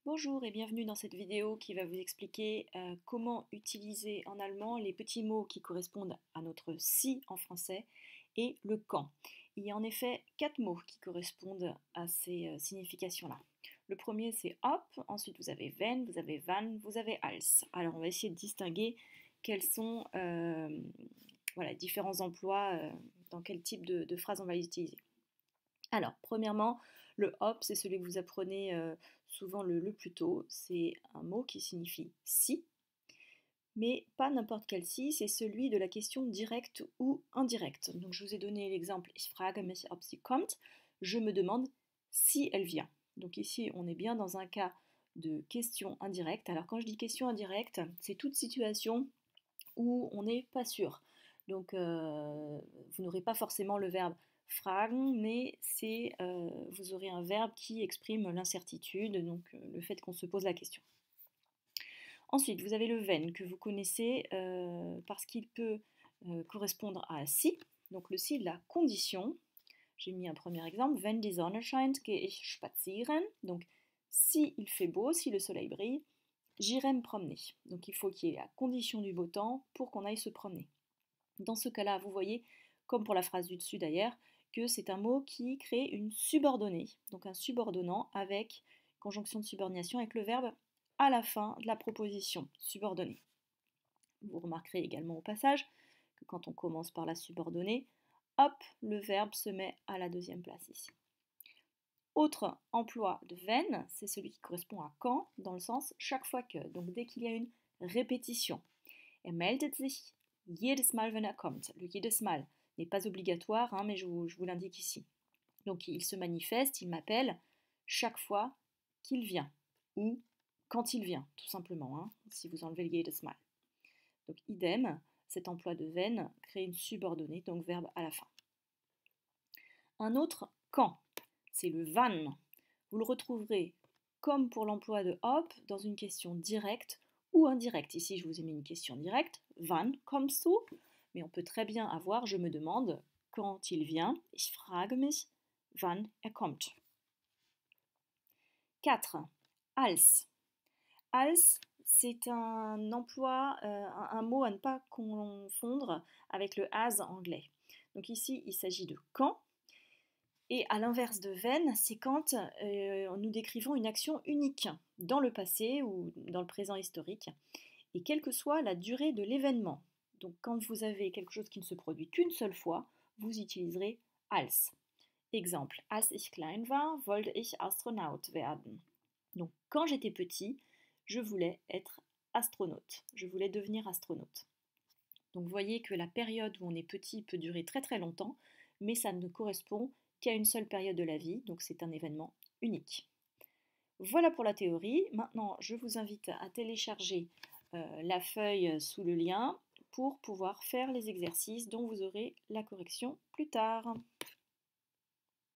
Bonjour et bienvenue dans cette vidéo qui va vous expliquer comment utiliser en allemand les petits mots qui correspondent à notre si en français et le quand. Il y a en effet 4 mots qui correspondent à ces significations-là. Le premier c'est hop, ensuite vous avez wenn, vous avez wann, vous avez als. Alors on va essayer de distinguer quels sont différents emplois, dans quel type de phrase on va les utiliser. Alors, premièrement, le hop, c'est celui que vous apprenez souvent le plus tôt. C'est un mot qui signifie si, mais pas n'importe quel si, c'est celui de la question directe ou indirecte. Donc, je vous ai donné l'exemple Ich frage mich, ob sie kommt. Je me demande si elle vient. Donc, ici, on est bien dans un cas de question indirecte. Alors, quand je dis question indirecte, c'est toute situation où on n'est pas sûr. Donc, vous n'aurez pas forcément le verbe fragen, mais vous aurez un verbe qui exprime l'incertitude, donc le fait qu'on se pose la question. Ensuite, vous avez le wenn que vous connaissez parce qu'il peut correspondre à si, donc le si de la condition. J'ai mis un premier exemple, wenn die Sonne scheint, gehe ich spazieren. Donc, si il fait beau, si le soleil brille, j'irai me promener. Donc, il faut qu'il y ait la condition du beau temps pour qu'on aille se promener. Dans ce cas-là, vous voyez, comme pour la phrase du dessus d'ailleurs, que c'est un mot qui crée une subordonnée, donc un subordonnant avec conjonction de subordination avec le verbe à la fin de la proposition subordonnée. Vous remarquerez également au passage que quand on commence par la subordonnée, hop, le verbe se met à la deuxième place ici. Autre emploi de wenn, c'est celui qui correspond à quand, dans le sens chaque fois que, donc dès qu'il y a une répétition. Meldet sich jedes Mal, wenn kommt. Le jedes Mal n'est pas obligatoire, hein, mais je vous l'indique ici. Donc il se manifeste, il m'appelle chaque fois qu'il vient, ou quand il vient, tout simplement, hein, si vous enlevez le jedes Mal. Donc idem, cet emploi de wenn crée une subordonnée, donc verbe à la fin. Un autre quand, c'est le wann. Vous le retrouverez comme pour l'emploi de hop dans une question directe ou indirecte. Ici, je vous ai mis une question directe. Wann kommst du? Mais on peut très bien avoir je me demande quand il vient. Ich frage mich, wann kommt. 4. Als. Als, c'est un emploi, un mot à ne pas confondre avec le as anglais. Donc ici, il s'agit de quand. Et à l'inverse de wenn, c'est quand nous décrivons une action unique dans le passé ou dans le présent historique, et quelle que soit la durée de l'événement. Donc quand vous avez quelque chose qui ne se produit qu'une seule fois, vous utiliserez als. Exemple, als ich klein war, wollte ich Astronaut werden. Donc quand j'étais petit, je voulais être astronaute, je voulais devenir astronaute. Donc vous voyez que la période où on est petit peut durer très très longtemps, mais ça ne correspond qu'à une seule période de la vie, donc c'est un événement unique. Voilà pour la théorie. Maintenant, je vous invite à télécharger la feuille sous le lien pour pouvoir faire les exercices dont vous aurez la correction plus tard.